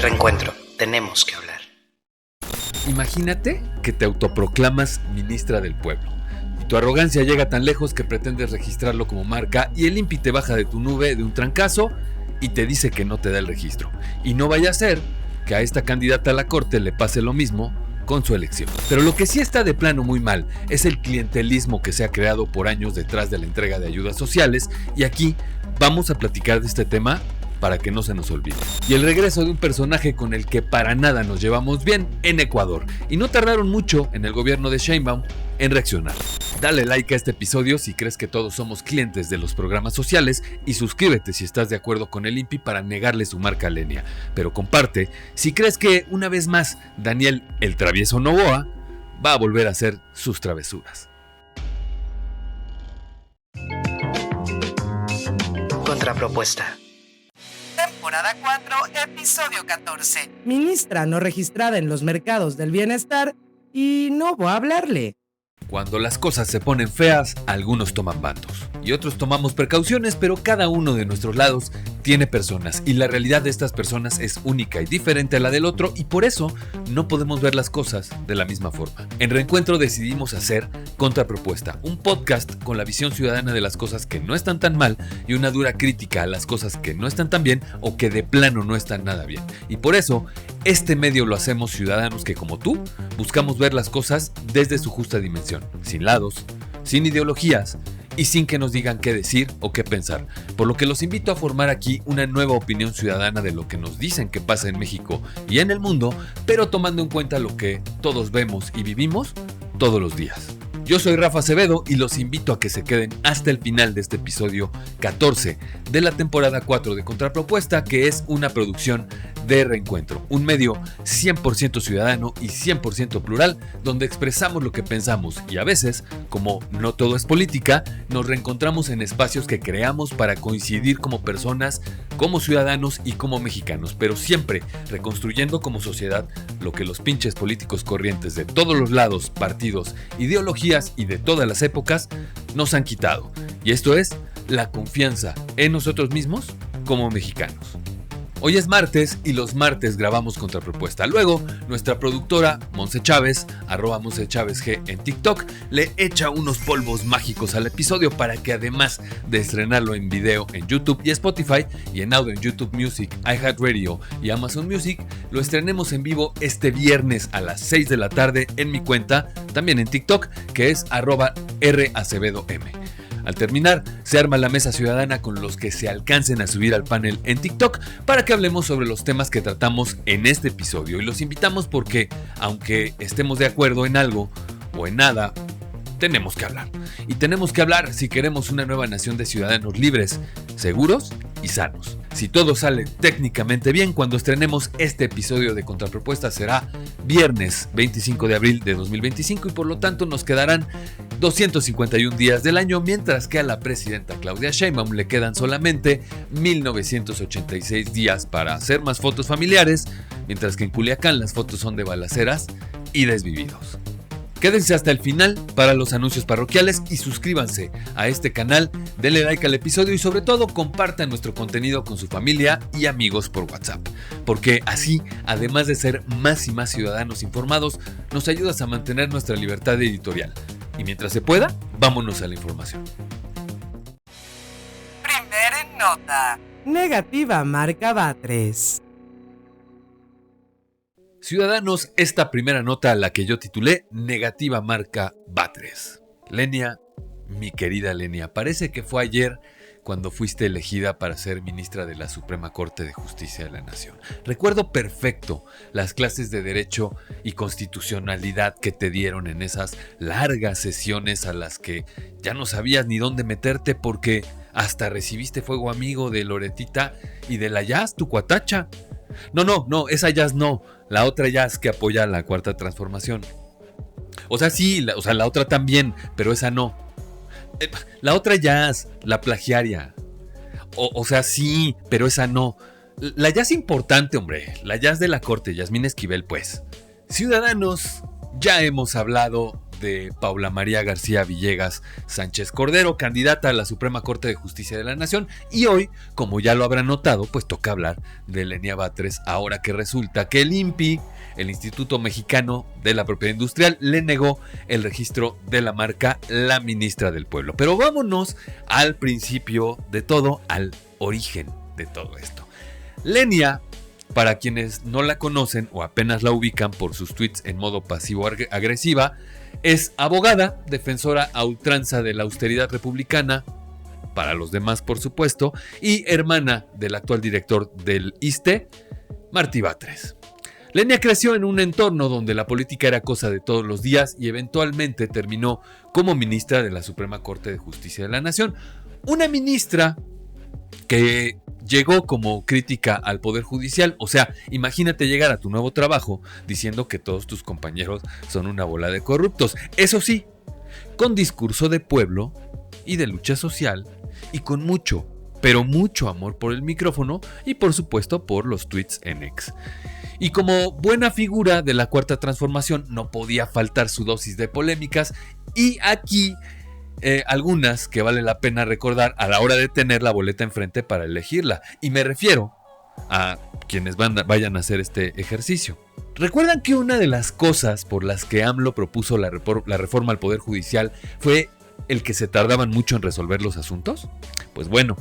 Reencuentro, tenemos que hablar. Imagínate que te autoproclamas ministra del pueblo. Y tu arrogancia llega tan lejos que pretendes registrarlo como marca y el INPI te baja de tu nube de un trancazo y te dice que no te da el registro. Y no vaya a ser que a esta candidata a la corte le pase lo mismo con su elección. Pero lo que sí está de plano muy mal es el clientelismo que se ha creado por años detrás de la entrega de ayudas sociales, y aquí vamos a platicar de este tema para que no se nos olvide. Y el regreso de un personaje con el que para nada nos llevamos bien en Ecuador. Y no tardaron mucho en el gobierno de Sheinbaum en reaccionar. Dale like a este episodio si crees que todos somos clientes de los programas sociales y suscríbete si estás de acuerdo con el INPI para negarle su marca a Lenia. Pero comparte si crees que una vez más Daniel el Travieso Noboa va a volver a hacer sus travesuras. Contrapropuesta. Temporada 4, episodio 14. Ministra no registrada en los mercados del bienestar y no voy a hablarle. Cuando las cosas se ponen feas, algunos toman bandos y otros tomamos precauciones, pero cada uno de nuestros lados tiene personas y la realidad de estas personas es única y diferente a la del otro, y por eso no podemos ver las cosas de la misma forma. En Reencuentro decidimos hacer Contrapropuesta, un podcast con la visión ciudadana de las cosas que no están tan mal y una dura crítica a las cosas que no están tan bien o que de plano no están nada bien. Y por eso este medio lo hacemos ciudadanos que, como tú, buscamos ver las cosas desde su justa dimensión, sin lados, sin ideologías y sin que nos digan qué decir o qué pensar, por lo que los invito a formar aquí una nueva opinión ciudadana de lo que nos dicen que pasa en México y en el mundo, pero tomando en cuenta lo que todos vemos y vivimos todos los días. Yo soy Rafa Acevedo y los invito a que se queden hasta el final de este episodio 14 de la temporada 4 de Contrapropuesta, que es una producción de Reencuentro, un medio 100% ciudadano y 100% plural, donde expresamos lo que pensamos y a veces, como no todo es política, nos reencontramos en espacios que creamos para coincidir como personas, como ciudadanos y como mexicanos, pero siempre reconstruyendo como sociedad lo que los pinches políticos corrientes de todos los lados, partidos, ideologías y de todas las épocas nos han quitado. Y esto es la confianza en nosotros mismos como mexicanos. Hoy es martes y los martes grabamos Contrapropuesta. Luego, nuestra productora Monse Chávez, @MonseChávez G en TikTok, le echa unos polvos mágicos al episodio para que, además de estrenarlo en video en YouTube y Spotify y en audio en YouTube Music, iHeartRadio y Amazon Music, lo estrenemos en vivo este viernes a las 6 de la tarde en mi cuenta, también en TikTok, que es @RAcebedom. Al terminar, se arma la mesa ciudadana con los que se alcancen a subir al panel en TikTok para que hablemos sobre los temas que tratamos en este episodio. Y los invitamos porque, aunque estemos de acuerdo en algo o en nada, tenemos que hablar. Y tenemos que hablar si queremos una nueva nación de ciudadanos libres, seguros y sanos. Si todo sale técnicamente bien, cuando estrenemos este episodio de Contrapropuesta será viernes 25 de abril de 2025 y por lo tanto nos quedarán 251 días del año, mientras que a la presidenta Claudia Sheinbaum le quedan solamente 1986 días para hacer más fotos familiares, mientras que en Culiacán las fotos son de balaceras y desvividos. Quédense hasta el final para los anuncios parroquiales y suscríbanse a este canal, denle like al episodio y sobre todo compartan nuestro contenido con su familia y amigos por WhatsApp, porque así, además de ser más y más ciudadanos informados, nos ayudas a mantener nuestra libertad editorial. Y mientras se pueda, vámonos a la información. Primera nota. Negativa marca Batres. Ciudadanos, esta primera nota a la que yo titulé Negativa marca Batres. Lenia, mi querida Lenia, parece que fue ayer cuando fuiste elegida para ser ministra de la Suprema Corte de Justicia de la Nación. Recuerdo perfecto las clases de Derecho y Constitucionalidad que te dieron en esas largas sesiones a las que ya no sabías ni dónde meterte porque hasta recibiste fuego amigo de Loretita y de la Jazz, tu cuatacha. No, esa Jazz no, la otra Jazz que apoya la Cuarta Transformación. O sea, sí, la otra también, pero esa no. La otra Jazz, la plagiaria. O sea, sí, pero esa no. La Jazz importante, hombre, la Jazz de la Corte, Yasmín Esquivel, pues. Ciudadanos, ya hemos hablado de Paula María García Villegas Sánchez Cordero, candidata a la Suprema Corte de Justicia de la Nación. Y hoy, como ya lo habrán notado, pues toca hablar de Lenia Batres, ahora que resulta que el INPI, el Instituto Mexicano de la Propiedad Industrial, le negó el registro de la marca La Ministra del Pueblo. Pero vámonos al principio de todo, al origen de todo esto. Lenia, para quienes no la conocen o apenas la ubican por sus tweets en modo pasivo-agresiva, es abogada, defensora a ultranza de la austeridad republicana, para los demás por supuesto, y hermana del actual director del ISSSTE, Martí Batres. Lenia creció en un entorno donde la política era cosa de todos los días y eventualmente terminó como ministra de la Suprema Corte de Justicia de la Nación. Una ministra que llegó como crítica al Poder Judicial. O sea, imagínate llegar a tu nuevo trabajo diciendo que todos tus compañeros son una bola de corruptos. Eso sí, con discurso de pueblo y de lucha social y con mucho, pero mucho amor por el micrófono y por supuesto por los tweets en X. Y como buena figura de la Cuarta Transformación no podía faltar su dosis de polémicas, y aquí algunas que vale la pena recordar a la hora de tener la boleta enfrente para elegirla. Y me refiero a quienes vayan a hacer este ejercicio. ¿Recuerdan que una de las cosas por las que AMLO propuso la reforma al Poder Judicial fue el que se tardaban mucho en resolver los asuntos? Pues bueno,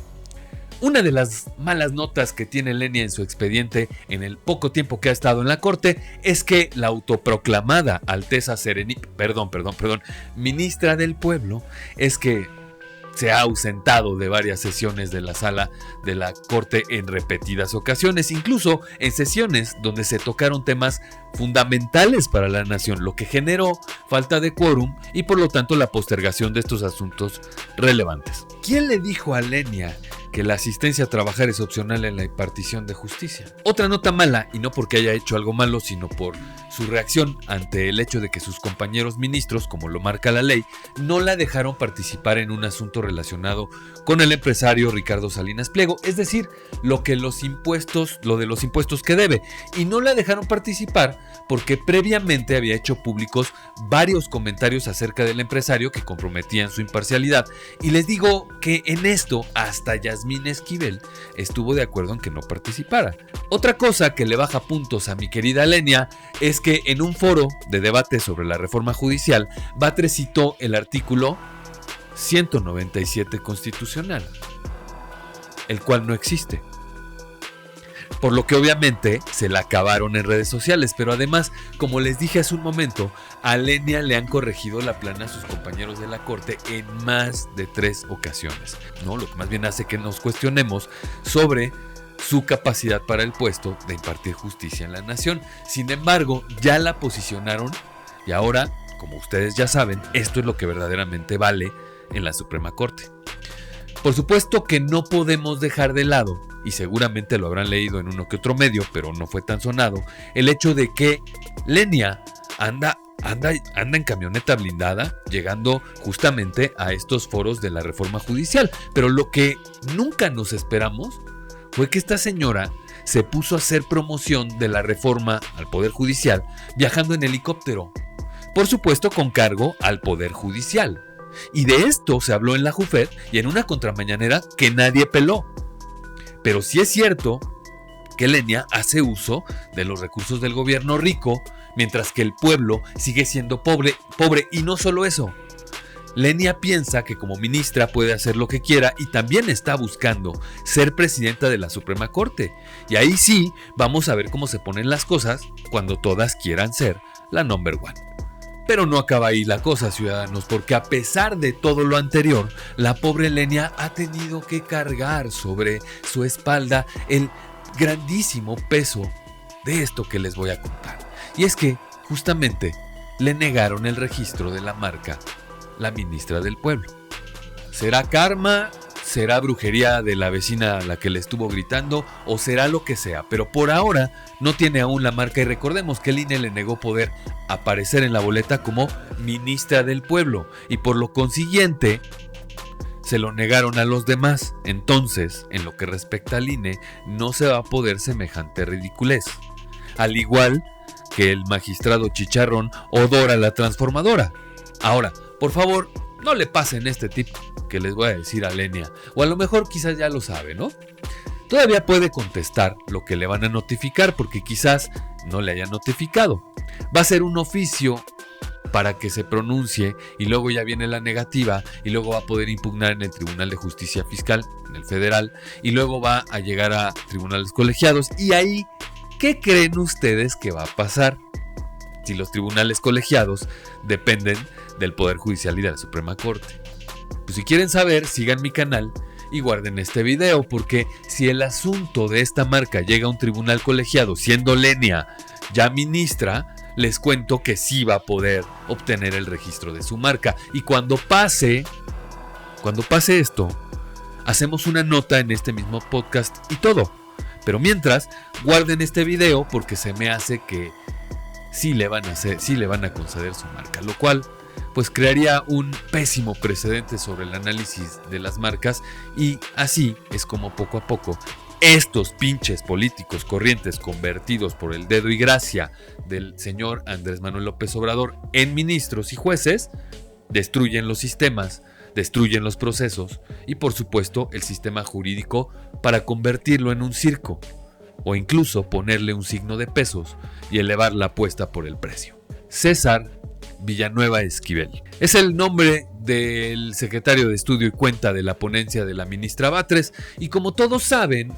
una de las malas notas que tiene Lenia en su expediente en el poco tiempo que ha estado en la corte es que la autoproclamada Alteza ministra del Pueblo, es que se ha ausentado de varias sesiones de la sala de la corte en repetidas ocasiones, incluso en sesiones donde se tocaron temas fundamentales para la nación, lo que generó falta de quórum y por lo tanto la postergación de estos asuntos relevantes. ¿Quién le dijo a Lenia que la asistencia a trabajar es opcional en la impartición de justicia? Otra nota mala, y no porque haya hecho algo malo, sino por su reacción ante el hecho de que sus compañeros ministros, como lo marca la ley, no la dejaron participar en un asunto relacionado con el empresario Ricardo Salinas Pliego, es decir, lo de los impuestos que debe, y no la dejaron participar porque previamente había hecho públicos varios comentarios acerca del empresario que comprometían su imparcialidad, y les digo que en esto hasta Yasmín Esquivel estuvo de acuerdo en que no participara. Otra cosa que le baja puntos a mi querida Lenia es que en un foro de debate sobre la reforma judicial, Batres citó el artículo 197 constitucional, el cual no existe. Por lo que obviamente se la acabaron en redes sociales, pero además, como les dije hace un momento, a Lenia le han corregido la plana a sus compañeros de la corte en más de 3 ocasiones, ¿no? Lo que más bien hace que nos cuestionemos sobre su capacidad para el puesto de impartir justicia en la nación. Sin embargo, ya la posicionaron y ahora, como ustedes ya saben, esto es lo que verdaderamente vale en la Suprema Corte. Por supuesto que no podemos dejar de lado, y seguramente lo habrán leído en uno que otro medio, pero no fue tan sonado, el hecho de que Lenia anda en camioneta blindada, llegando justamente a estos foros de la reforma judicial. Pero lo que nunca nos esperamos fue que esta señora se puso a hacer promoción de la reforma al Poder Judicial viajando en helicóptero, por supuesto con cargo al Poder Judicial. Y de esto se habló en la JUFED y en una contramañanera que nadie peló. Pero sí es cierto que Lenia hace uso de los recursos del gobierno rico, mientras que el pueblo sigue siendo pobre. Y no solo eso, Lenia piensa que como ministra puede hacer lo que quiera y también está buscando ser presidenta de la Suprema Corte. Y ahí sí vamos a ver cómo se ponen las cosas cuando todas quieran ser la number one. Pero no acaba ahí la cosa, ciudadanos, porque a pesar de todo lo anterior, la pobre Lenia ha tenido que cargar sobre su espalda el grandísimo peso de esto que les voy a contar. Y es que, justamente, le negaron el registro de la marca La Ministra del Pueblo. ¿Será karma? ¿Será brujería de la vecina a la que le estuvo gritando? ¿O será lo que sea? Pero por ahora no tiene aún la marca, y recordemos que el INE le negó poder aparecer en la boleta como Ministra del Pueblo, y por lo consiguiente se lo negaron a los demás. Entonces, en lo que respecta al INE, no se va a poder semejante ridiculez. Al igual que el magistrado Chicharrón o Dora la Transformadora. Ahora, por favor, no le pasen este tip que les voy a decir a Lenia, o a lo mejor quizás ya lo sabe, ¿no? Todavía puede contestar lo que le van a notificar porque quizás no le hayan notificado. Va a ser un oficio para que se pronuncie y luego ya viene la negativa y luego va a poder impugnar en el Tribunal de Justicia Fiscal, en el federal, y luego va a llegar a tribunales colegiados. Y ahí, ¿qué creen ustedes que va a pasar? Si los tribunales colegiados dependen del Poder Judicial y de la Suprema Corte. Pues si quieren saber, sigan mi canal y guarden este video, porque si el asunto de esta marca llega a un tribunal colegiado siendo Lenia ya ministra, les cuento que sí va a poder obtener el registro de su marca. Y cuando pase esto, hacemos una nota en este mismo podcast y todo. Pero mientras, guarden este video porque se me hace que sí le van a conceder su marca, lo cual pues crearía un pésimo precedente sobre el análisis de las marcas, y así es como poco a poco estos pinches políticos corrientes convertidos por el dedo y gracia del señor Andrés Manuel López Obrador en ministros y jueces destruyen los sistemas, destruyen los procesos y por supuesto el sistema jurídico para convertirlo en un circo o incluso ponerle un signo de pesos y elevar la apuesta por el precio. César Villanueva Esquivel es el nombre del secretario de Estudio y Cuenta de la ponencia de la ministra Batres, y como todos saben,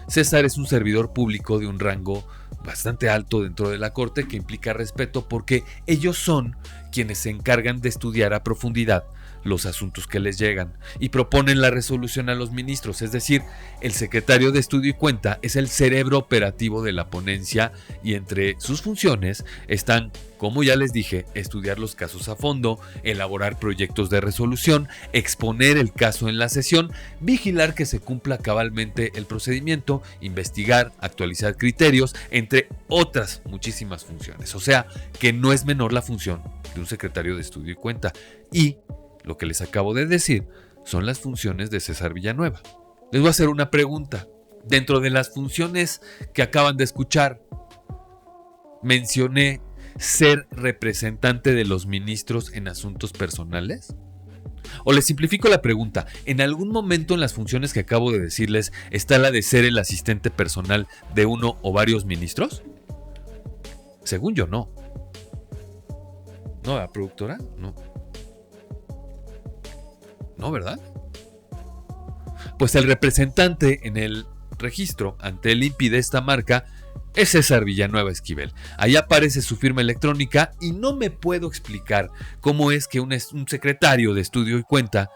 César es un servidor público de un rango bastante alto dentro de la Corte, que implica respeto porque ellos son quienes se encargan de estudiar a profundidad los asuntos que les llegan y proponen la resolución a los ministros. Es decir, el secretario de Estudio y Cuenta es el cerebro operativo de la ponencia, y entre sus funciones están, como ya les dije, estudiar los casos a fondo, elaborar proyectos de resolución, exponer el caso en la sesión, vigilar que se cumpla cabalmente el procedimiento, investigar, actualizar criterios, entre otras muchísimas funciones. O sea, que no es menor la función de un secretario de Estudio y Cuenta. Y lo que les acabo de decir son las funciones de César Villanueva. Les voy a hacer una pregunta. Dentro de las funciones que acaban de escuchar, mencioné ser representante de los ministros en asuntos personales. O les simplifico la pregunta: ¿en algún momento en las funciones que acabo de decirles está la de ser el asistente personal de uno o varios ministros? Según yo, no. ¿No, la productora? No. ¿No, verdad? Pues el representante en el registro ante el INPI de esta marca es César Villanueva Esquivel. Ahí aparece su firma electrónica y no me puedo explicar cómo es que un secretario de Estudio y Cuenta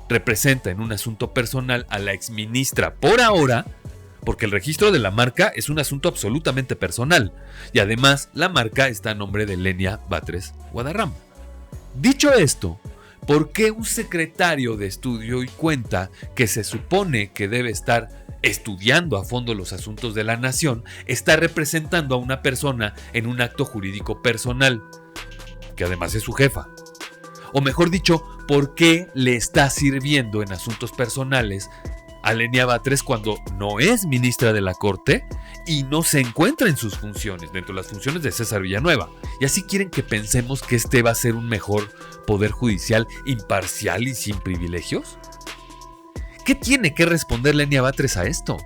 representa en un asunto personal a la exministra por ahora, porque el registro de la marca es un asunto absolutamente personal y además la marca está a nombre de Lenia Batres Guadarrama. Dicho esto, ¿por qué un secretario de Estudio y Cuenta, que se supone que debe estar estudiando a fondo los asuntos de la nación, está representando a una persona en un acto jurídico personal, que además es su jefa? O mejor dicho, ¿por qué le está sirviendo en asuntos personales a Lenia Batres cuando no es ministra de la Corte y no se encuentra en sus funciones, dentro de las funciones de César Villanueva? Y así quieren que pensemos que este va a ser un mejor poder judicial imparcial y sin privilegios. ¿Qué tiene que responder Lenia Batres a esto?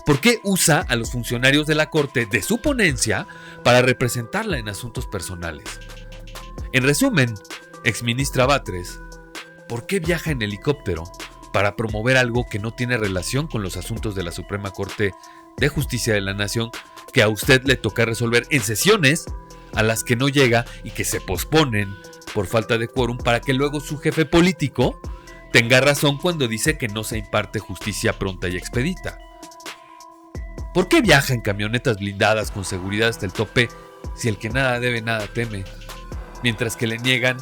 ¿Por qué usa a los funcionarios de la Corte de su ponencia para representarla en asuntos personales? En resumen, exministra Batres, ¿por qué viaja en helicóptero para promover algo que no tiene relación con los asuntos de la Suprema Corte de Justicia de la Nación, que a usted le toca resolver en sesiones a las que no llega y que se posponen por falta de quórum, para que luego su jefe político tenga razón cuando dice que no se imparte justicia pronta y expedita? ¿Por qué viaja en camionetas blindadas con seguridad hasta el tope si el que nada debe nada teme, mientras que le niegan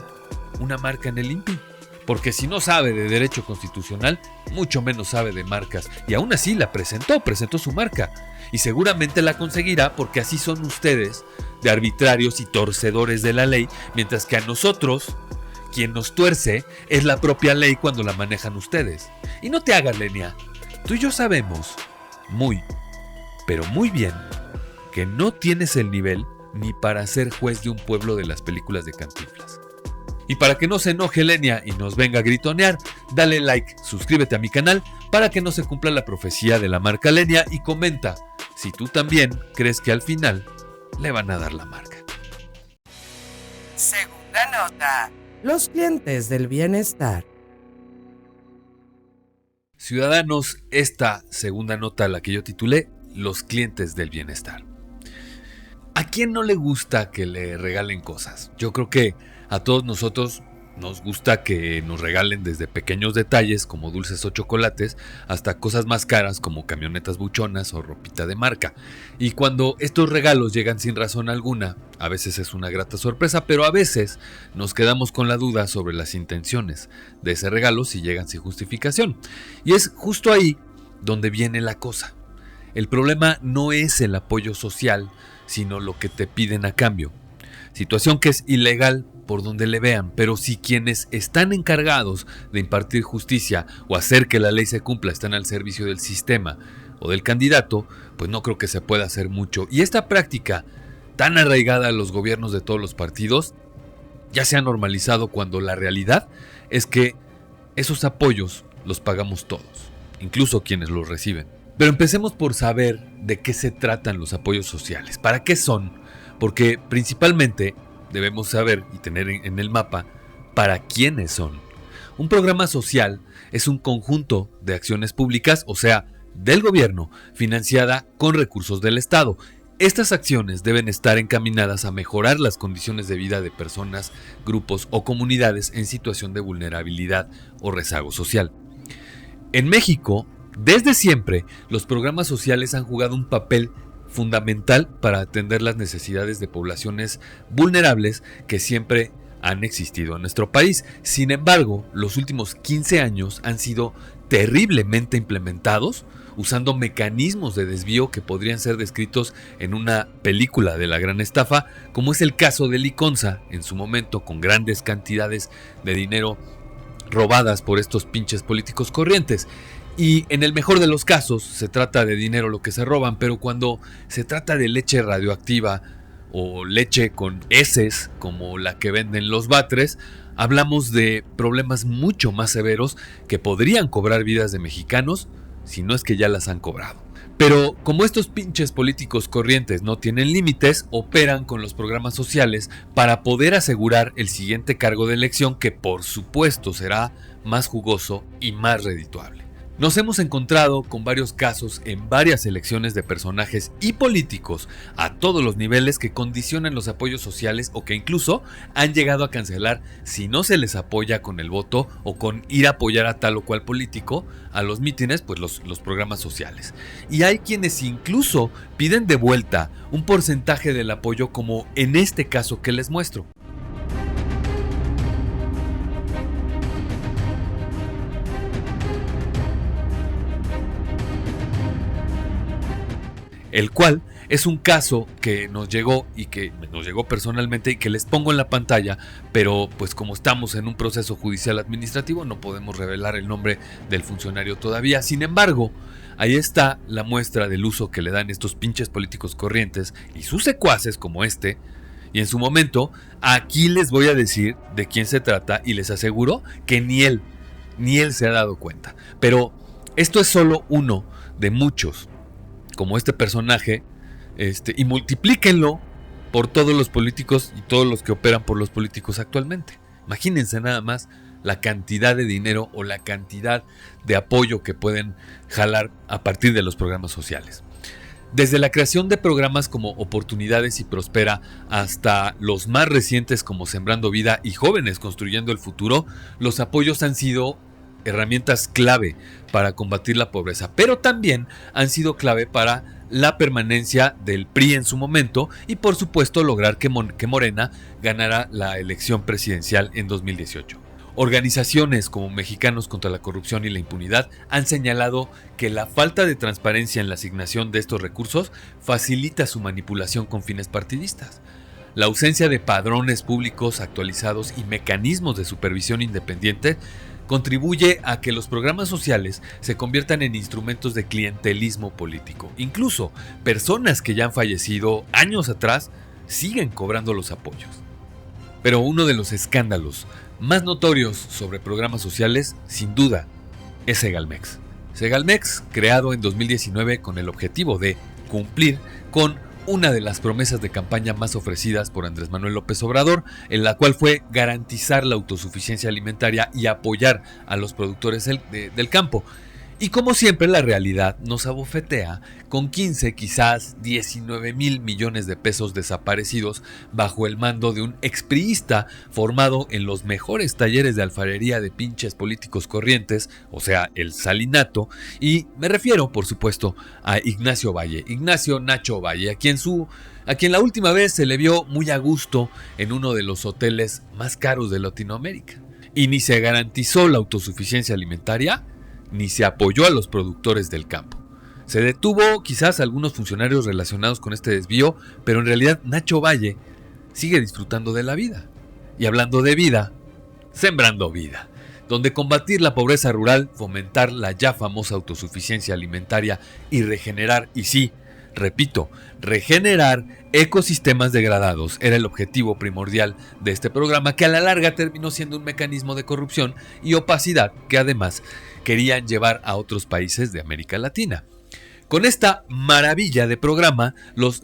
una marca en el INPI? Porque si no sabe de derecho constitucional, mucho menos sabe de marcas, y aún así la presentó su marca, y seguramente la conseguirá, porque así son ustedes de arbitrarios y torcedores de la ley, mientras que a nosotros quien nos tuerce es la propia ley cuando la manejan ustedes. Y no te hagas, Lenia, tú y yo sabemos muy, pero muy bien, que no tienes el nivel ni para ser juez de un pueblo de las películas de Cantinflas. Y para que no se enoje Lenia y nos venga a gritonear, dale like, suscríbete a mi canal para que no se cumpla la profecía de la marca Lenia y comenta si tú también crees que al final le van a dar la marca. Segunda nota. Los clientes del bienestar. Ciudadanos, esta segunda nota, la que yo titulé Los clientes del bienestar. ¿A quién no le gusta que le regalen cosas? Yo creo que a todos nosotros nos gusta que nos regalen desde pequeños detalles como dulces o chocolates hasta cosas más caras como camionetas buchonas o ropita de marca. Y cuando estos regalos llegan sin razón alguna, a veces es una grata sorpresa, pero a veces nos quedamos con la duda sobre las intenciones de ese regalo si llegan sin justificación. Y es justo ahí donde viene la cosa. El problema no es el apoyo social, sino lo que te piden a cambio. Situación que es ilegal por donde le vean, pero si quienes están encargados de impartir justicia o hacer que la ley se cumpla están al servicio del sistema o del candidato, pues no creo que se pueda hacer mucho. Y esta práctica, tan arraigada a los gobiernos de todos los partidos, ya se ha normalizado cuando la realidad es que esos apoyos los pagamos todos, incluso quienes los reciben. Pero empecemos por saber de qué se tratan los apoyos sociales, para qué son. Porque principalmente debemos saber y tener en el mapa para quiénes son. Un programa social es un conjunto de acciones públicas, o sea, del gobierno, financiada con recursos del Estado. Estas acciones deben estar encaminadas a mejorar las condiciones de vida de personas, grupos o comunidades en situación de vulnerabilidad o rezago social. En México, desde siempre, los programas sociales han jugado un papel fundamental para atender las necesidades de poblaciones vulnerables que siempre han existido en nuestro país. Sin embargo, los últimos 15 años han sido terriblemente implementados usando mecanismos de desvío que podrían ser descritos en una película de la gran estafa, como es el caso de Liconza, en su momento con grandes cantidades de dinero robadas por estos pinches políticos corrientes. Y en el mejor de los casos se trata de dinero lo que se roban, pero cuando se trata de leche radioactiva o leche con heces como la que venden los Batres, hablamos de problemas mucho más severos que podrían cobrar vidas de mexicanos si no es que ya las han cobrado. Pero como estos pinches políticos corrientes no tienen límites, operan con los programas sociales para poder asegurar el siguiente cargo de elección que por supuesto será más jugoso y más redituable. Nos hemos encontrado con varios casos en varias elecciones de personajes y políticos a todos los niveles que condicionan los apoyos sociales o que incluso han llegado a cancelar si no se les apoya con el voto o con ir a apoyar a tal o cual político a los mítines, pues los programas sociales. Y hay quienes incluso piden de vuelta un porcentaje del apoyo como en este caso que les muestro. El cual es un caso que nos llegó y que nos llegó personalmente y que les pongo en la pantalla, pero pues como estamos en un proceso judicial administrativo no podemos revelar el nombre del funcionario todavía. Sin embargo, ahí está la muestra del uso que le dan estos pinches políticos corrientes y sus secuaces como este. Y en su momento, aquí les voy a decir de quién se trata y les aseguro que ni él se ha dado cuenta. Pero esto es solo uno de muchos como este personaje, y multiplíquenlo por todos los políticos y todos los que operan por los políticos actualmente. Imagínense nada más la cantidad de dinero o la cantidad de apoyo que pueden jalar a partir de los programas sociales. Desde la creación de programas como Oportunidades y Prospera hasta los más recientes como Sembrando Vida y Jóvenes Construyendo el Futuro, los apoyos han sido herramientas clave para combatir la pobreza, pero también han sido clave para la permanencia del PRI en su momento y por supuesto lograr que Morena ganara la elección presidencial en 2018. Organizaciones como Mexicanos contra la Corrupción y la Impunidad han señalado que la falta de transparencia en la asignación de estos recursos facilita su manipulación con fines partidistas. La ausencia de padrones públicos actualizados y mecanismos de supervisión independiente contribuye a que los programas sociales se conviertan en instrumentos de clientelismo político. Incluso personas que ya han fallecido años atrás siguen cobrando los apoyos. Pero uno de los escándalos más notorios sobre programas sociales, sin duda, es Segalmex. Segalmex, creado en 2019 con el objetivo de cumplir con una de las promesas de campaña más ofrecidas por Andrés Manuel López Obrador, en la cual fue garantizar la autosuficiencia alimentaria y apoyar a los productores del campo. Y como siempre, la realidad nos abofetea con 15, quizás 19 mil millones de pesos desaparecidos bajo el mando de un expriista formado en los mejores talleres de alfarería de pinches políticos corrientes, o sea, el Salinato, y me refiero, por supuesto, a Ignacio Nacho Valle, a quien la última vez se le vio muy a gusto en uno de los hoteles más caros de Latinoamérica. Y ni se garantizó la autosuficiencia alimentaria, ni se apoyó a los productores del campo. Se detuvo quizás a algunos funcionarios relacionados con este desvío, pero en realidad Nacho Valle sigue disfrutando de la vida. Y hablando de vida, sembrando vida, donde combatir la pobreza rural, fomentar la ya famosa autosuficiencia alimentaria y regenerar, y sí, repito, regenerar ecosistemas degradados era el objetivo primordial de este programa, que a la larga terminó siendo un mecanismo de corrupción y opacidad que además querían llevar a otros países de América Latina. Con esta maravilla de programa, los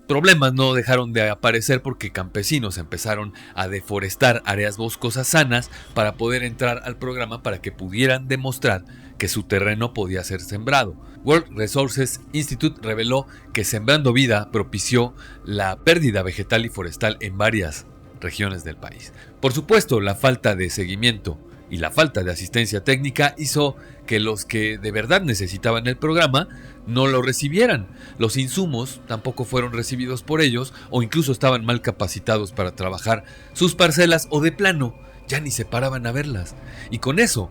problemas no dejaron de aparecer porque campesinos empezaron a deforestar áreas boscosas sanas para poder entrar al programa para que pudieran demostrar que su terreno podía ser sembrado. World Resources Institute reveló que Sembrando Vida propició la pérdida vegetal y forestal en varias regiones del país. Por supuesto, la falta de seguimiento y la falta de asistencia técnica hizo que los que de verdad necesitaban el programa no lo recibieran. Los insumos tampoco fueron recibidos por ellos, o incluso estaban mal capacitados para trabajar sus parcelas, o de plano ya ni se paraban a verlas. Y con eso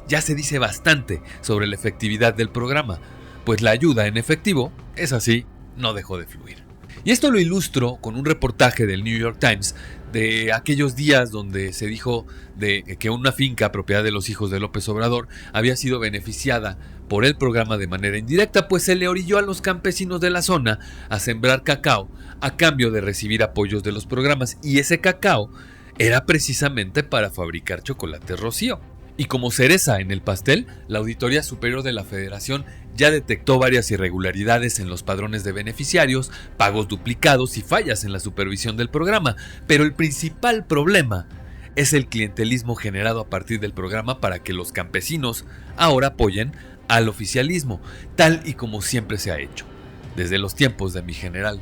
ya se dice bastante sobre la efectividad del programa, pues la ayuda en efectivo, es así, no dejó de fluir. Y esto lo ilustro con un reportaje del New York Times de aquellos días donde se dijo de que una finca propiedad de los hijos de López Obrador había sido beneficiada por el programa de manera indirecta, pues se le orilló a los campesinos de la zona a sembrar cacao a cambio de recibir apoyos de los programas, y ese cacao era precisamente para fabricar chocolate Rocío. Y como cereza en el pastel, la Auditoría Superior de la Federación ya detectó varias irregularidades en los padrones de beneficiarios, pagos duplicados y fallas en la supervisión del programa. Pero el principal problema es el clientelismo generado a partir del programa para que los campesinos ahora apoyen al oficialismo, tal y como siempre se ha hecho, desde los tiempos de mi general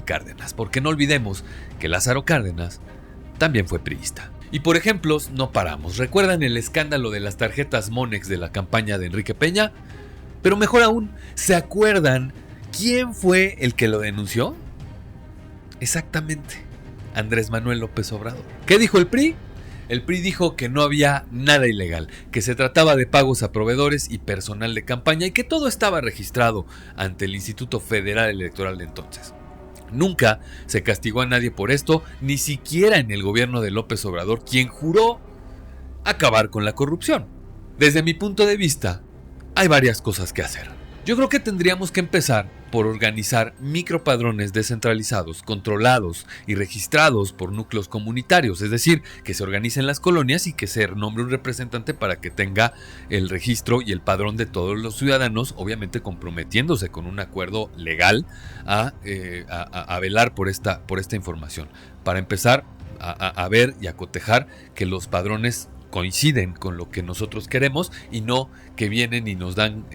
Cárdenas. Porque no olvidemos que Lázaro Cárdenas también fue priista. Y por ejemplos no paramos. ¿Recuerdan el escándalo de las tarjetas Monex de la campaña de Enrique Peña? Pero mejor aún, ¿se acuerdan quién fue el que lo denunció? Exactamente, Andrés Manuel López Obrador. ¿Qué dijo el PRI? El PRI dijo que no había nada ilegal, que se trataba de pagos a proveedores y personal de campaña y que todo estaba registrado ante el Instituto Federal Electoral de entonces. Nunca se castigó a nadie por esto, ni siquiera en el gobierno de López Obrador, quien juró acabar con la corrupción. Desde mi punto de vista, hay varias cosas que hacer. Yo creo que tendríamos que empezar por organizar micropadrones descentralizados, controlados y registrados por núcleos comunitarios, es decir, que se organicen las colonias y que se nombre un representante para que tenga el registro y el padrón de todos los ciudadanos, obviamente comprometiéndose con un acuerdo legal a velar por esta información, para empezar a ver y a cotejar que los padrones coinciden con lo que nosotros queremos y no que vienen y nos dan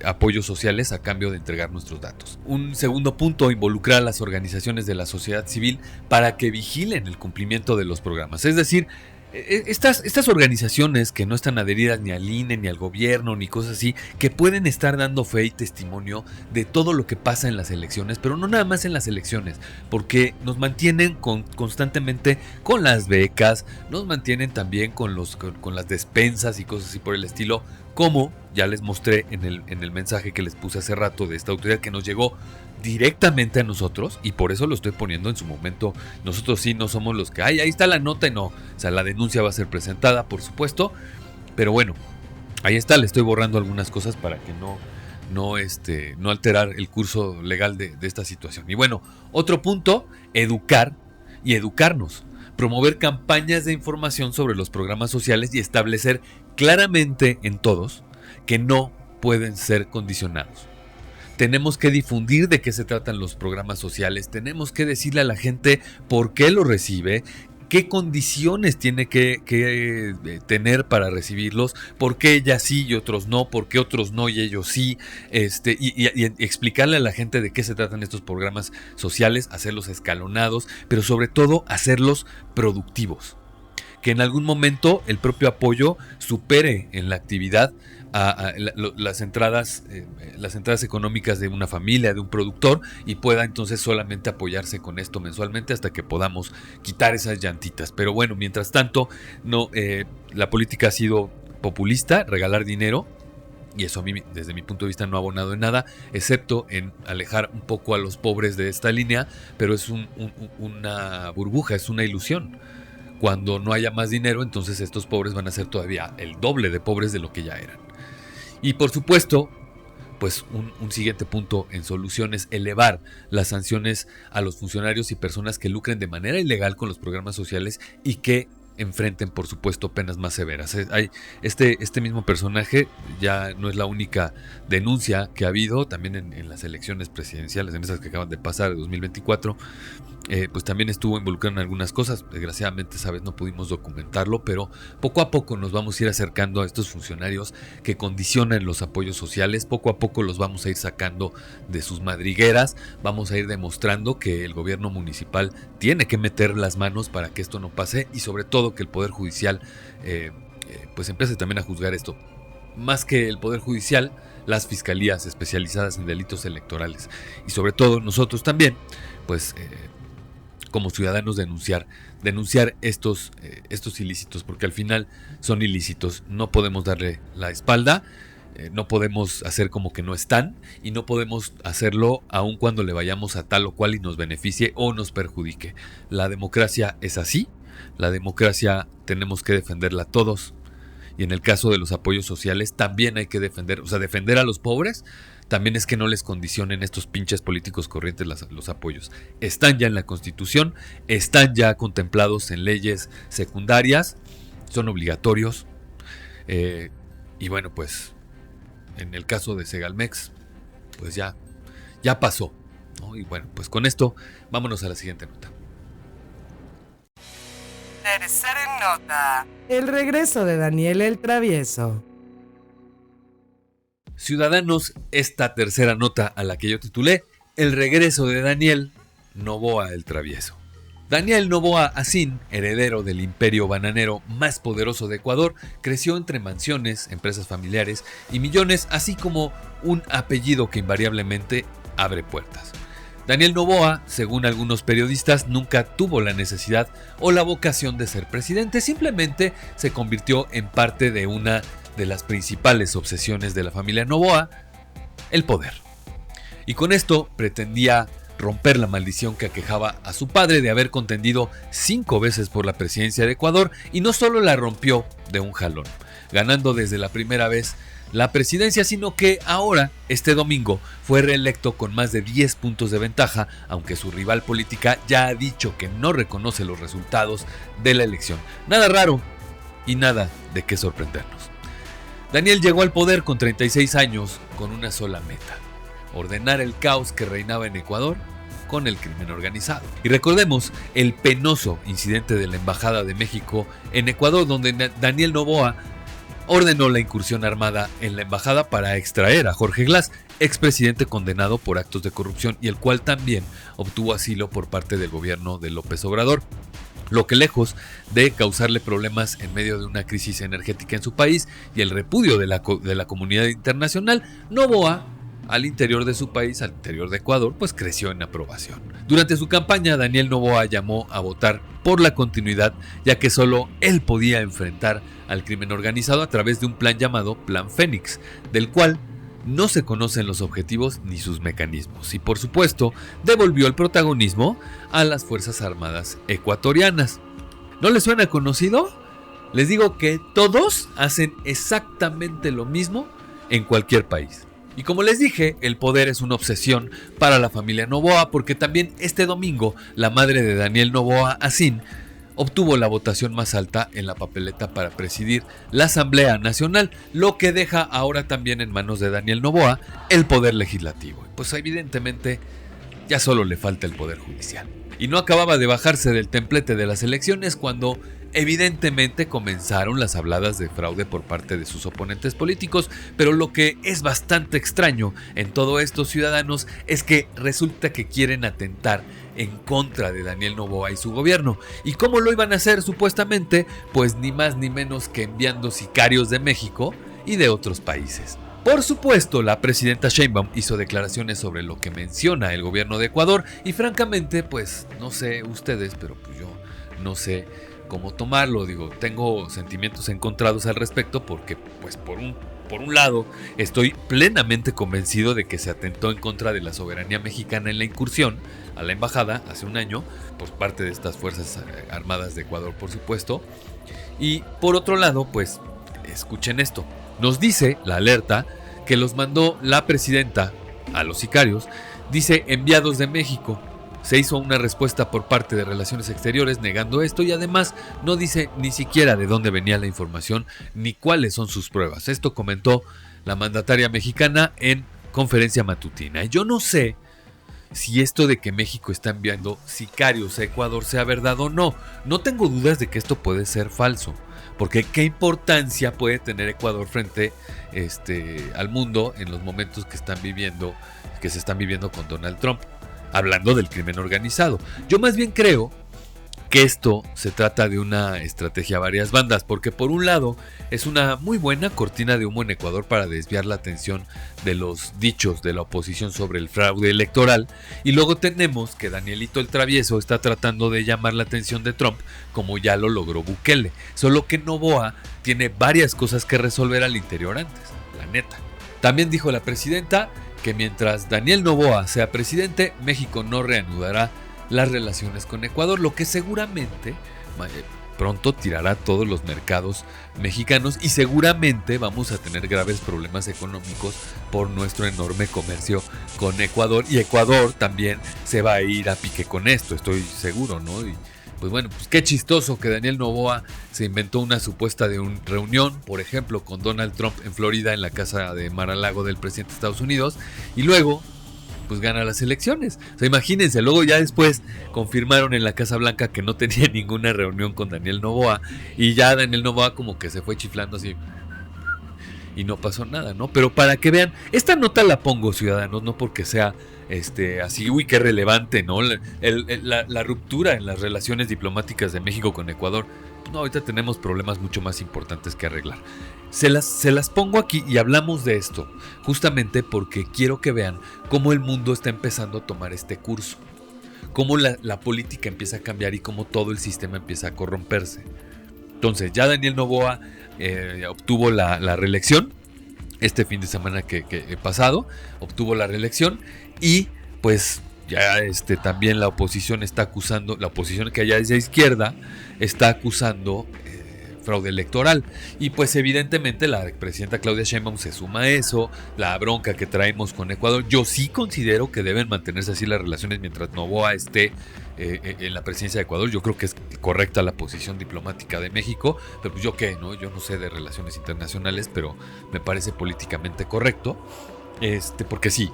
apoyos sociales a cambio de entregar nuestros datos. Un segundo punto, involucrar a las organizaciones de la sociedad civil para que vigilen el cumplimiento de los programas. Es decir, estas organizaciones que no están adheridas ni al INE, ni al gobierno, ni cosas así, que pueden estar dando fe y testimonio de todo lo que pasa en las elecciones, pero no nada más en las elecciones, porque nos mantienen constantemente con las becas, nos mantienen también con las despensas y cosas así por el estilo, como ya les mostré en el mensaje que les puse hace rato de esta autoridad que nos llegó directamente a nosotros, y por eso lo estoy poniendo en su momento. Nosotros sí no somos los que ahí está la nota y no, o sea, la denuncia va a ser presentada, por supuesto, pero bueno, ahí está, le estoy borrando algunas cosas para que no alterar el curso legal de esta situación. Y bueno, otro punto, educar y educarnos, promover campañas de información sobre los programas sociales y establecer claramente en todos que no pueden ser condicionados. Tenemos que difundir de qué se tratan los programas sociales, tenemos que decirle a la gente por qué lo recibe, qué condiciones tiene que tener para recibirlos, por qué ellas sí y otros no, por qué otros no y ellos sí, y explicarle a la gente de qué se tratan estos programas sociales, hacerlos escalonados, pero sobre todo hacerlos productivos. Que en algún momento el propio apoyo supere en la actividad a las entradas económicas de una familia, de un productor, y pueda entonces solamente apoyarse con esto mensualmente hasta que podamos quitar esas llantitas. Pero bueno, mientras tanto, la política ha sido populista, regalar dinero, y eso a mí, desde mi punto de vista, no ha abonado en nada, excepto en alejar un poco a los pobres de esta línea, pero es una burbuja, es una ilusión. Cuando no haya más dinero, entonces estos pobres van a ser todavía el doble de pobres de lo que ya eran. Y por supuesto, pues un siguiente punto en solución es elevar las sanciones a los funcionarios y personas que lucren de manera ilegal con los programas sociales y que enfrenten, por supuesto, penas más severas. Hay este mismo personaje ya no es la única denuncia que ha habido, también en las elecciones presidenciales, en esas que acaban de pasar de 2024, pues también estuvo involucrado en algunas cosas. Desgraciadamente, sabes, no pudimos documentarlo, pero poco a poco nos vamos a ir acercando a estos funcionarios que condicionan los apoyos sociales. Poco a poco los vamos a ir sacando de sus madrigueras, vamos a ir demostrando que el gobierno municipal tiene que meter las manos para que esto no pase, y sobre todo que el Poder Judicial pues empiece también a juzgar esto. Más que el Poder Judicial, las fiscalías especializadas en delitos electorales, y sobre todo nosotros también, pues como ciudadanos denunciar estos ilícitos, porque al final son ilícitos. No podemos darle la espalda, no podemos hacer como que no están, y no podemos hacerlo aun cuando le vayamos a tal o cual y nos beneficie o nos perjudique. La democracia es así, la democracia tenemos que defenderla todos, y en el caso de los apoyos sociales también hay que defender a los pobres. También es que no les condicionen estos pinches políticos corrientes los apoyos. Están ya en la Constitución, están ya contemplados en leyes secundarias, son obligatorios. Y bueno, pues en el caso de Segalmex, pues ya pasó, ¿no? Y bueno, pues con esto vámonos a la siguiente nota. Tercera nota. El regreso de Daniel el Travieso. Ciudadanos, esta tercera nota a la que yo titulé El regreso de Daniel Noboa el Travieso. Daniel Noboa Asín, heredero del imperio bananero más poderoso de Ecuador, creció entre mansiones, empresas familiares y millones, así como un apellido que invariablemente abre puertas. Daniel Noboa, según algunos periodistas, nunca tuvo la necesidad o la vocación de ser presidente, simplemente se convirtió en parte de una de las principales obsesiones de la familia Noboa, el poder. Y con esto pretendía romper la maldición que aquejaba a su padre de haber contendido 5 veces por la presidencia de Ecuador, y no solo la rompió de un jalón, ganando desde la primera vez la presidencia, sino que ahora, este domingo, fue reelecto con más de 10 puntos de ventaja, aunque su rival política ya ha dicho que no reconoce los resultados de la elección. Nada raro y nada de qué sorprendernos. Daniel llegó al poder con 36 años con una sola meta: ordenar el caos que reinaba en Ecuador con el crimen organizado. Y recordemos el penoso incidente de la Embajada de México en Ecuador, donde Daniel Noboa ordenó la incursión armada en la embajada para extraer a Jorge Glass, expresidente condenado por actos de corrupción y el cual también obtuvo asilo por parte del gobierno de López Obrador. Lo que, lejos de causarle problemas en medio de una crisis energética en su país y el repudio de la comunidad internacional, Noboa, al interior de su país, al interior de Ecuador, pues creció en aprobación. Durante su campaña, Daniel Noboa llamó a votar por la continuidad, ya que solo él podía enfrentar al crimen organizado a través de un plan llamado Plan Fénix, del cual no se conocen los objetivos ni sus mecanismos, y por supuesto devolvió el protagonismo a las Fuerzas Armadas ecuatorianas. ¿No les suena conocido? Les digo que todos hacen exactamente lo mismo en cualquier país. Y como les dije, el poder es una obsesión para la familia Noboa, porque también este domingo la madre de Daniel Noboa Asín obtuvo la votación más alta en la papeleta para presidir la Asamblea Nacional, lo que deja ahora también en manos de Daniel Noboa el poder legislativo. Pues evidentemente ya solo le falta el poder judicial. Y no acababa de bajarse del templete de las elecciones cuando evidentemente comenzaron las habladas de fraude por parte de sus oponentes políticos, pero lo que es bastante extraño en todo esto, ciudadanos, es que resulta que quieren atentar en contra de Daniel Noboa y su gobierno. ¿Y cómo lo iban a hacer supuestamente? Pues ni más ni menos que enviando sicarios de México y de otros países. Por supuesto, la presidenta Sheinbaum hizo declaraciones sobre lo que menciona el gobierno de Ecuador y francamente, pues no sé ustedes, pero pues yo no sé cómo tomarlo. Digo, tengo sentimientos encontrados al respecto porque, pues por un lado, estoy plenamente convencido de que se atentó en contra de la soberanía mexicana en la incursión a la embajada hace un año por parte de estas fuerzas armadas de Ecuador, por supuesto. Y por otro lado, pues escuchen esto. Nos dice la alerta que los mandó la presidenta a los sicarios, dice enviados de México. Se hizo una respuesta por parte de Relaciones Exteriores negando esto y además no dice ni siquiera de dónde venía la información ni cuáles son sus pruebas. Esto comentó la mandataria mexicana en conferencia matutina. Yo no sé si esto de que México está enviando sicarios a Ecuador sea verdad o no. No tengo dudas de que esto puede ser falso. Porque qué importancia puede tener Ecuador frente al mundo en los momentos que se están viviendo con Donald Trump, hablando del crimen organizado. Yo más bien creo que esto se trata de una estrategia a varias bandas, porque por un lado es una muy buena cortina de humo en Ecuador para desviar la atención de los dichos de la oposición sobre el fraude electoral, y luego tenemos que Danielito el Travieso está tratando de llamar la atención de Trump como ya lo logró Bukele, solo que Noboa tiene varias cosas que resolver al interior antes, la neta. También dijo la presidenta que mientras Daniel Noboa sea presidente, México no reanudará las relaciones con Ecuador, lo que seguramente pronto tirará todos los mercados mexicanos y seguramente vamos a tener graves problemas económicos por nuestro enorme comercio con Ecuador, y Ecuador también se va a ir a pique con esto, estoy seguro, ¿no? Y pues bueno, pues qué chistoso que Daniel Noboa se inventó una supuesta reunión, por ejemplo, con Donald Trump en Florida, en la casa de Mar-a-Lago del presidente de Estados Unidos, y luego pues gana las elecciones. O sea, imagínense, luego ya después confirmaron en la Casa Blanca que no tenía ninguna reunión con Daniel Noboa y ya Daniel Noboa como que se fue chiflando así y no pasó nada, ¿no? Pero para que vean, esta nota la pongo, ciudadanos, no porque sea así, uy, qué relevante, ¿no? La ruptura en las relaciones diplomáticas de México con Ecuador. No, ahorita tenemos problemas mucho más importantes que arreglar. Se las pongo aquí y hablamos de esto justamente porque quiero que vean cómo el mundo está empezando a tomar este curso, cómo la política empieza a cambiar y cómo todo el sistema empieza a corromperse. Entonces ya Daniel Noboa obtuvo la reelección este fin de semana que pasado, obtuvo la reelección y pues ya también la oposición está acusando, la oposición que allá es de izquierda está acusando fraude electoral, y pues evidentemente la presidenta Claudia Sheinbaum se suma a eso, la bronca que traemos con Ecuador. Yo sí considero que deben mantenerse así las relaciones mientras Noboa esté en la presidencia de Ecuador. Yo creo que es correcta la posición diplomática de México, pero pues yo qué, ¿no? Yo no sé de relaciones internacionales, pero me parece políticamente correcto, porque sí,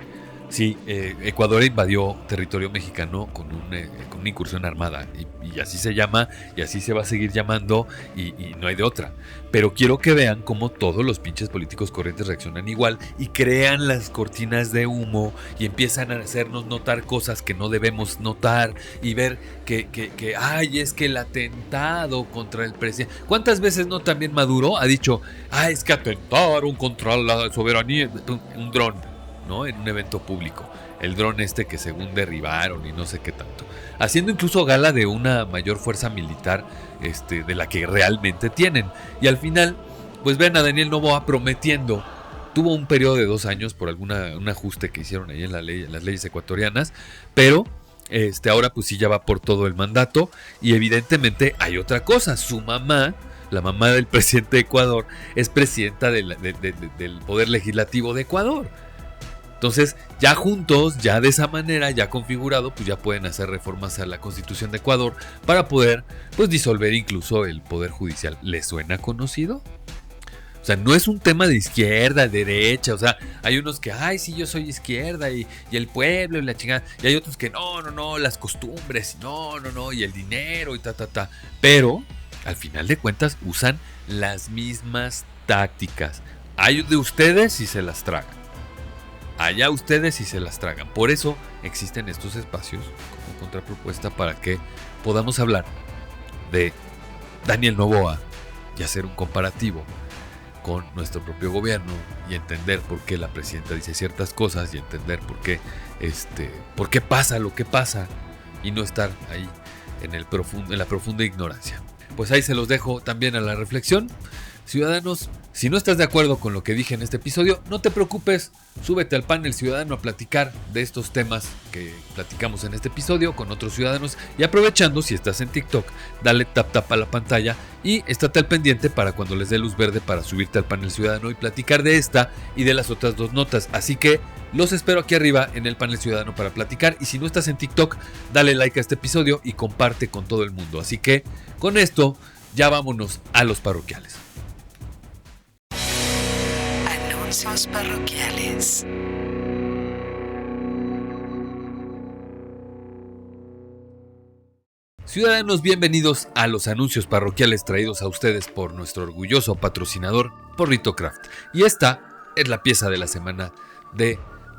Ecuador invadió territorio mexicano con una incursión armada y así se llama y así se va a seguir llamando y no hay de otra. Pero quiero que vean cómo todos los pinches políticos corrientes reaccionan igual y crean las cortinas de humo y empiezan a hacernos notar cosas que no debemos notar y ver que ay, es que el atentado contra el presidente. ¿Cuántas veces no también Maduro ha dicho, es que atentaron contra la soberanía? Un dron, ¿no? En un evento público, el dron que según derribaron y no sé qué tanto, haciendo incluso gala de una mayor fuerza militar de la que realmente tienen. Y al final pues ven a Daniel Noboa prometiendo, tuvo un periodo de 2 años por un ajuste que hicieron ahí en las leyes ecuatorianas, pero ahora pues sí ya va por todo el mandato. Y evidentemente hay otra cosa, su mamá, la mamá del presidente de Ecuador, es presidenta del Poder Legislativo de Ecuador. Entonces, ya juntos, ya de esa manera, ya configurado, pues ya pueden hacer reformas a la Constitución de Ecuador para poder, pues, disolver incluso el Poder Judicial. ¿Les suena conocido? O sea, no es un tema de izquierda, derecha, o sea, hay unos que, ay, sí, yo soy izquierda y el pueblo y la chingada, y hay otros que no, las costumbres, no, y el dinero y ta. Pero, al final de cuentas, usan las mismas tácticas. Hay de ustedes y se las tragan. Allá ustedes y se las tragan. Por eso existen estos espacios como contrapropuesta para que podamos hablar de Daniel Noboa y hacer un comparativo con nuestro propio gobierno y entender por qué la presidenta dice ciertas cosas y entender por qué pasa lo que pasa y no estar ahí en la profunda ignorancia. Pues ahí se los dejo también a la reflexión. Ciudadanos, si no estás de acuerdo con lo que dije en este episodio, no te preocupes, súbete al panel ciudadano a platicar de estos temas que platicamos en este episodio con otros ciudadanos y aprovechando, si estás en TikTok, dale tap a la pantalla y estate al pendiente para cuando les dé luz verde para subirte al panel ciudadano y platicar de esta y de las otras dos notas. Así que los espero aquí arriba en el panel ciudadano para platicar y si no estás en TikTok, dale like a este episodio y comparte con todo el mundo. Así que con esto ya vámonos a los parroquiales. Anuncios parroquiales. Ciudadanos, bienvenidos a los anuncios parroquiales traídos a ustedes por nuestro orgulloso patrocinador Porrito Craft. Y esta es la pieza de la semana de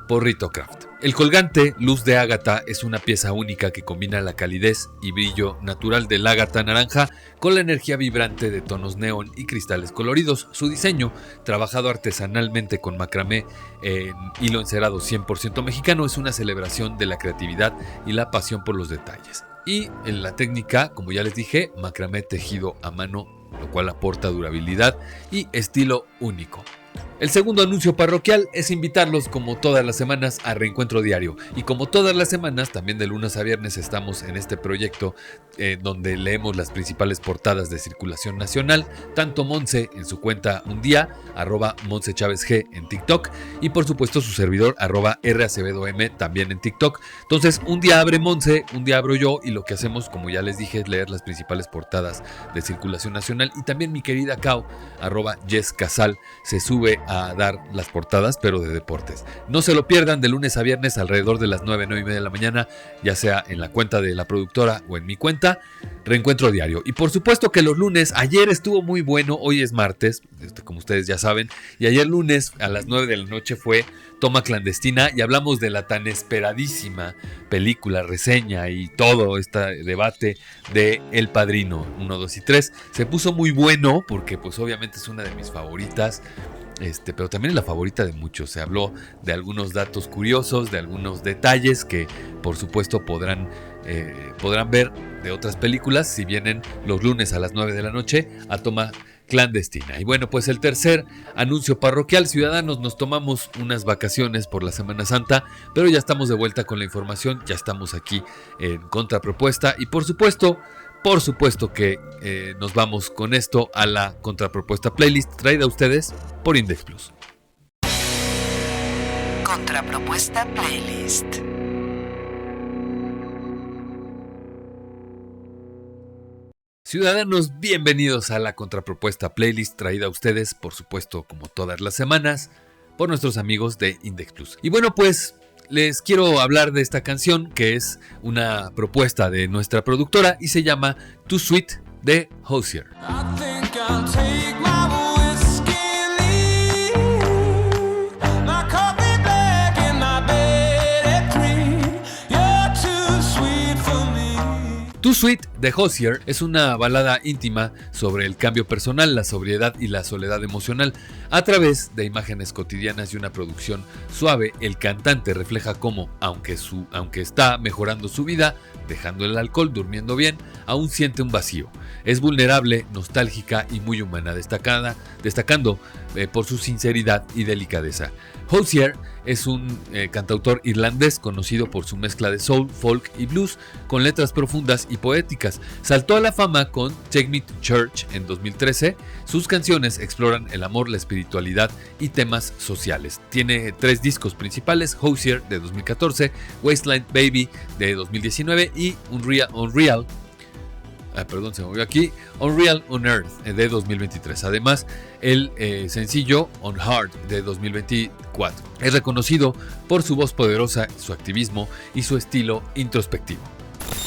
Porrito Craft. El colgante Luz de Ágata es una pieza única que combina la calidez y brillo natural del ágata naranja con la energía vibrante de tonos neón y cristales coloridos. Su diseño, trabajado artesanalmente con macramé en hilo encerado 100% mexicano, es una celebración de la creatividad y la pasión por los detalles. Y en la técnica, como ya les dije, macramé tejido a mano, lo cual aporta durabilidad y estilo único. El segundo anuncio parroquial es invitarlos como todas las semanas a Reencuentro Diario. Y como todas las semanas, también de lunes a viernes estamos en este proyecto donde leemos las principales portadas de circulación nacional. Tanto Monse en su cuenta Un Día, @MonseChavesG en TikTok. Y por supuesto su servidor, @RAcebedom también en TikTok. Entonces un día abre Monse, un día abro yo y lo que hacemos, como ya les dije, es leer las principales portadas de circulación nacional. Y también mi querida Kao, @YesCasal, se sube a dar las portadas, pero de deportes. No se lo pierdan de lunes a viernes alrededor de las 9:30 de la mañana, ya sea en la cuenta de la productora o en mi cuenta, Reencuentro Diario. Y por supuesto que los lunes, ayer estuvo muy bueno, hoy es martes, como ustedes ya saben, y ayer lunes a las 9 de la noche fue Toma Clandestina y hablamos de la tan esperadísima película, reseña y todo este debate de El Padrino 1, 2 y 3. Se puso muy bueno porque pues obviamente es una de mis favoritas. Pero también es la favorita de muchos. Se habló de algunos datos curiosos, de algunos detalles que por supuesto podrán ver de otras películas si vienen los lunes a las 9 de la noche a Toma Clandestina. Y bueno, pues el tercer anuncio parroquial, ciudadanos, nos tomamos unas vacaciones por la Semana Santa, pero ya estamos de vuelta con la información, ya estamos aquí en Contrapropuesta y por supuesto que nos vamos con esto a la Contrapropuesta Playlist traída a ustedes por Index Plus. Contrapropuesta Playlist. Ciudadanos, bienvenidos a la Contrapropuesta Playlist traída a ustedes, por supuesto, como todas las semanas, por nuestros amigos de Index Plus. Y bueno, pues les quiero hablar de esta canción que es una propuesta de nuestra productora y se llama Too Sweet de Hozier. Too Sweet de Hozier es una balada íntima sobre el cambio personal, la sobriedad y la soledad emocional. A través de imágenes cotidianas y una producción suave, el cantante refleja cómo, aunque está mejorando su vida, dejando el alcohol, durmiendo bien, aún siente un vacío. Es vulnerable, nostálgica y muy humana, destacando por su sinceridad y delicadeza. Hozier es un cantautor irlandés conocido por su mezcla de soul, folk y blues, con letras profundas y y poéticas. Saltó a la fama con Take Me to Church en 2013. Sus canciones exploran el amor, la espiritualidad y temas sociales. Tiene 3 discos principales: Hozier de 2014, Wasteland Baby de 2019 y Unreal on Earth de 2023. Además, el sencillo On Heart de 2024. Es reconocido por su voz poderosa, su activismo y su estilo introspectivo.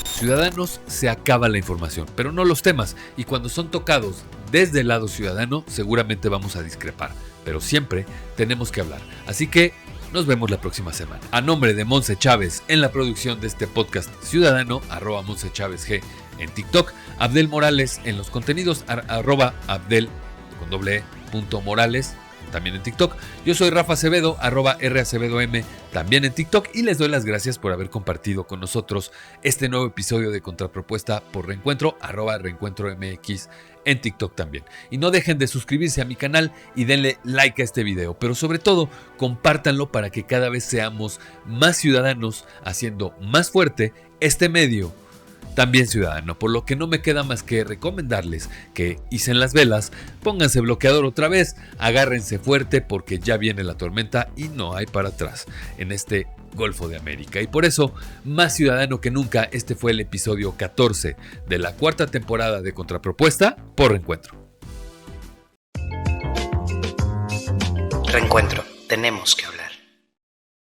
Ciudadanos, se acaba la información, pero no los temas, y cuando son tocados desde el lado ciudadano, seguramente vamos a discrepar, pero siempre tenemos que hablar. Así que nos vemos la próxima semana. A nombre de Monse Chávez en la producción de este podcast ciudadano, @MonseChávez en TikTok, Abdel Morales en los contenidos, @Abdel_Morales también en TikTok. Yo soy Rafa Acevedo, @RAcebedom también en TikTok, y les doy las gracias por haber compartido con nosotros este nuevo episodio de Contrapropuesta por Reencuentro, @ReencuentroMX en TikTok también. Y no dejen de suscribirse a mi canal y denle like a este video, pero sobre todo compártanlo para que cada vez seamos más ciudadanos, haciendo más fuerte este medio también ciudadano, por lo que no me queda más que recomendarles que hicen las velas, pónganse bloqueador otra vez, agárrense fuerte porque ya viene la tormenta y no hay para atrás en este Golfo de América. Y por eso, más ciudadano que nunca, este fue el episodio 14 de la 4ª temporada de Contrapropuesta por Reencuentro. Reencuentro, tenemos que hablar.